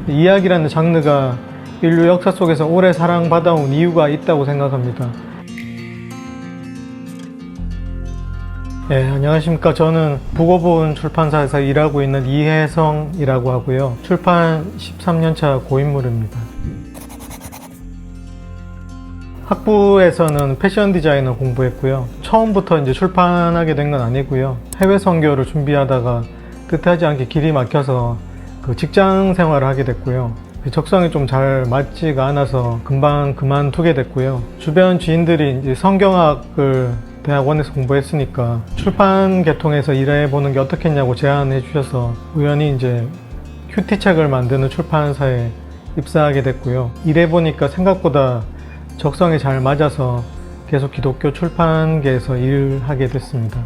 이야기라는 장르가 인류 역사 속에서 오래 사랑받아온 이유가 있다고 생각합니다. 안녕하십니까. 저는 북어본 출판사에서 일하고 있는 이혜성이라고 하고요. 출판 13년차 고인물입니다. 학부에서는 패션 디자이너 공부했고요. 처음부터 이제 출판하게 된 건 아니고요. 해외 선교를 준비하다가 뜻하지 않게 길이 막혀서 직장 생활을 하게 됐고요. 적성이 좀 잘 맞지가 않아서 금방 그만두게 됐고요. 주변 지인들이 이제 성경학을 대학원에서 공부했으니까 출판 계통에서 일해보는 게 어떻겠냐고 제안해 주셔서 우연히 이제 큐티책을 만드는 출판사에 입사하게 됐고요. 일해보니까 생각보다 적성이 잘 맞아서 계속 기독교 출판계에서 일하게 됐습니다.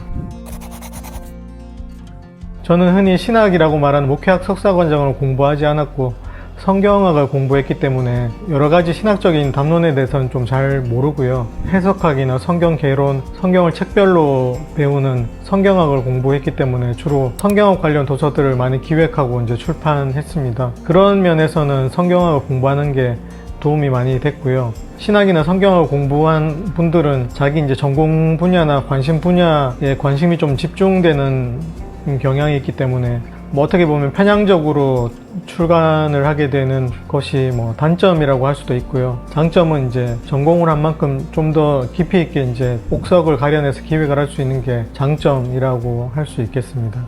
저는 흔히 신학이라고 말하는 목회학 석사과정을 공부하지 않았고 성경학을 공부했기 때문에 여러 가지 신학적인 담론에 대해서는 좀 잘 모르고요. 해석학이나 성경 개론, 성경을 책별로 배우는 성경학을 공부했기 때문에 주로 성경학 관련 도서들을 많이 기획하고 이제 출판했습니다. 그런 면에서는 성경학을 공부하는 게 도움이 많이 됐고요. 신학이나 성경학을 공부한 분들은 자기 이제 전공 분야나 관심 분야에 관심이 좀 집중되는 경향이 있기 때문에 어떻게 보면 편향적으로 출간을 하게 되는 것이 단점이라고 할 수도 있고요. 장점은 이제 전공을 한 만큼 좀 더 깊이 있게 이제 옥석을 가려내서 기획을 할 수 있는 게 장점이라고 할 수 있겠습니다.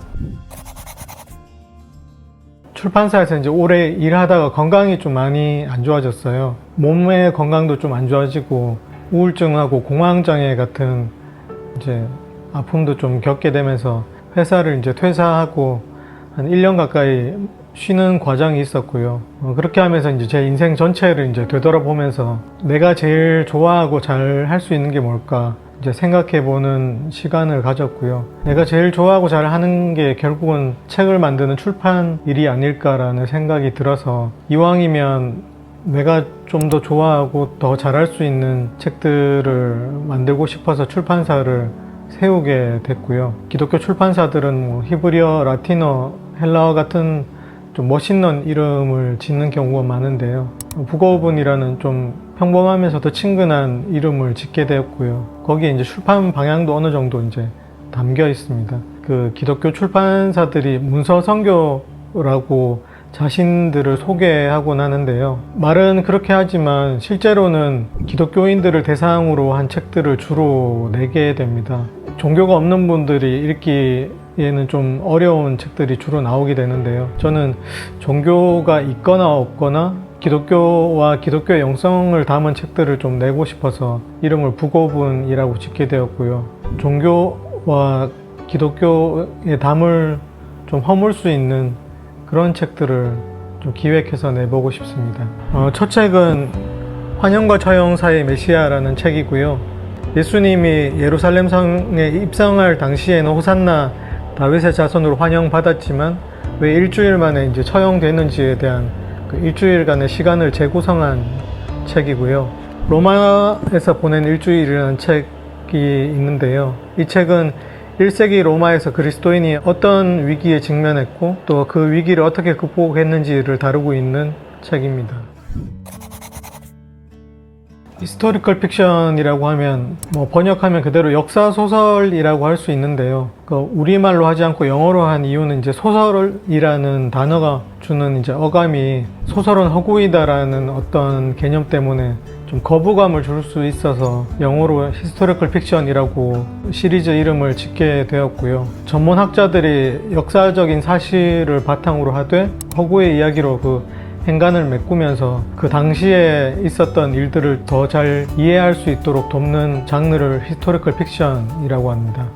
출판사에서 이제 오래 일하다가 건강이 좀 많이 안 좋아졌어요. 몸의 건강도 좀 안 좋아지고 우울증하고 공황장애 같은 이제 아픔도 좀 겪게 되면서 회사를 이제 퇴사하고 한 1년 가까이 쉬는 과정이 있었고요. 그렇게 하면서 이제 제 인생 전체를 이제 되돌아보면서 내가 제일 좋아하고 잘 할 수 있는 게 뭘까 이제 생각해보는 시간을 가졌고요. 내가 제일 좋아하고 잘 하는 게 결국은 책을 만드는 출판 일이 아닐까라는 생각이 들어서 이왕이면 내가 좀 더 좋아하고 더 잘할 수 있는 책들을 만들고 싶어서 출판사를 세우게 됐고요. 기독교 출판사들은 히브리어, 라틴어, 헬라어 같은 좀 멋있는 이름을 짓는 경우가 많은데요. 북어본이라는 좀 평범하면서도 친근한 이름을 짓게 되었고요. 거기에 이제 출판 방향도 어느 정도 이제 담겨 있습니다. 기독교 출판사들이 문서 선교라고 자신들을 소개하곤 하는데요. 말은 그렇게 하지만 실제로는 기독교인들을 대상으로 한 책들을 주로 내게 됩니다. 종교가 없는 분들이 읽기에는 좀 어려운 책들이 주로 나오게 되는데요. 저는 종교가 있거나 없거나 기독교와 기독교의 영성을 담은 책들을 좀 내고 싶어서 이름을 북어본이라고 짓게 되었고요. 종교와 기독교의 담을 좀 허물 수 있는 그런 책들을 좀 기획해서 내보고 싶습니다. 첫 책은 환영과 처형 사이의 메시아라는 책이고요. 예수님이 예루살렘 성에 입성할 당시에는 호산나 다윗의 자손으로 환영받았지만 왜 일주일 만에 이제 처형됐는지에 대한 일주일간의 시간을 재구성한 책이고요. 로마에서 보낸 일주일이라는 책이 있는데요. 이 책은 1세기 로마에서 그리스도인이 어떤 위기에 직면했고 또 그 위기를 어떻게 극복했는지를 다루고 있는 책입니다. 히스토리컬 픽션이라고 하면 번역하면 그대로 역사소설이라고 할 수 있는데요. 우리말로 하지 않고 영어로 한 이유는 이제 소설이라는 단어가 주는 이제 어감이 소설은 허구이다라는 어떤 개념 때문에 좀 거부감을 줄 수 있어서 영어로 히스토리컬 픽션이라고 시리즈 이름을 짓게 되었고요. 전문학자들이 역사적인 사실을 바탕으로 하되 허구의 이야기로 행간을 메꾸면서 그 당시에 있었던 일들을 더 잘 이해할 수 있도록 돕는 장르를 히스토리컬 픽션이라고 합니다.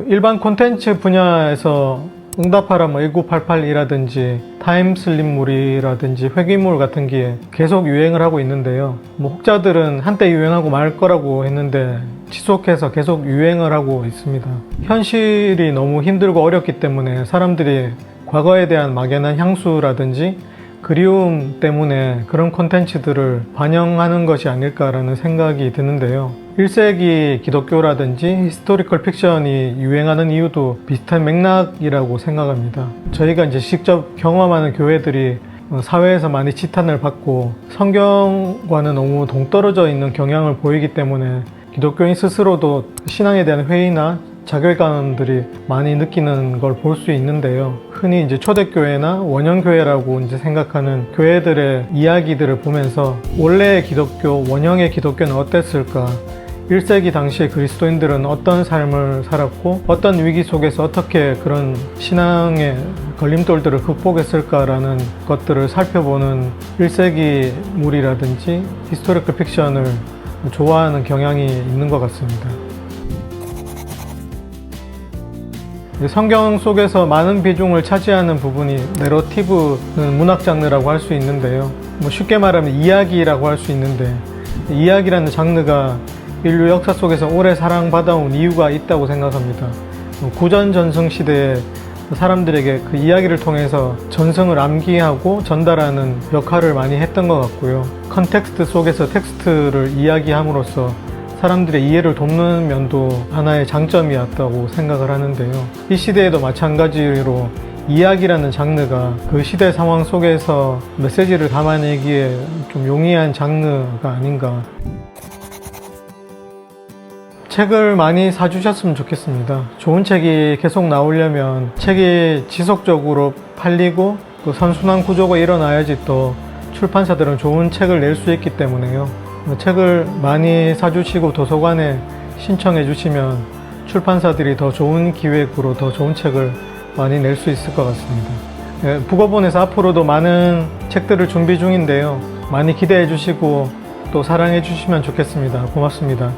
일반 콘텐츠 분야에서 응답하라 1988이라든지 타임슬립물이라든지 회귀물 같은 게 계속 유행을 하고 있는데요. 혹자들은 한때 유행하고 말 거라고 했는데 지속해서 계속 유행을 하고 있습니다. 현실이 너무 힘들고 어렵기 때문에 사람들이 과거에 대한 막연한 향수라든지 그리움 때문에 그런 콘텐츠들을 반영하는 것이 아닐까라는 생각이 드는데요. 1세기 기독교라든지 히스토리컬 픽션이 유행하는 이유도 비슷한 맥락이라고 생각합니다. 저희가 이제 직접 경험하는 교회들이 사회에서 많이 지탄을 받고 성경과는 너무 동떨어져 있는 경향을 보이기 때문에 기독교인 스스로도 신앙에 대한 회의나 자결감들이 많이 느끼는 걸 볼 수 있는데요. 흔히 이제 초대교회나 원형교회라고 이제 생각하는 교회들의 이야기들을 보면서 원래의 기독교, 원형의 기독교는 어땠을까? 1세기 당시의 그리스도인들은 어떤 삶을 살았고 어떤 위기 속에서 어떻게 그런 신앙의 걸림돌들을 극복했을까라는 것들을 살펴보는 1세기 물이라든지 히스토리컬 픽션을 좋아하는 경향이 있는 것 같습니다. 성경 속에서 많은 비중을 차지하는 부분이 내러티브는 문학 장르라고 할 수 있는데요. 쉽게 말하면 이야기라고 할 수 있는데, 이야기라는 장르가 인류 역사 속에서 오래 사랑받아온 이유가 있다고 생각합니다. 구전 전승 시대에 사람들에게 그 이야기를 통해서 전승을 암기하고 전달하는 역할을 많이 했던 것 같고요. 컨텍스트 속에서 텍스트를 이야기함으로써 사람들의 이해를 돕는 면도 하나의 장점이었다고 생각을 하는데요. 이 시대에도 마찬가지로 이야기라는 장르가 그 시대 상황 속에서 메시지를 담아내기에 좀 용이한 장르가 아닌가. 책을 많이 사주셨으면 좋겠습니다. 좋은 책이 계속 나오려면 책이 지속적으로 팔리고 또 선순환 구조가 일어나야지 또 출판사들은 좋은 책을 낼 수 있기 때문에요. 책을 많이 사주시고 도서관에 신청해 주시면 출판사들이 더 좋은 기획으로 더 좋은 책을 많이 낼 수 있을 것 같습니다. 북어본에서 앞으로도 많은 책들을 준비 중인데요. 많이 기대해 주시고 또 사랑해 주시면 좋겠습니다. 고맙습니다.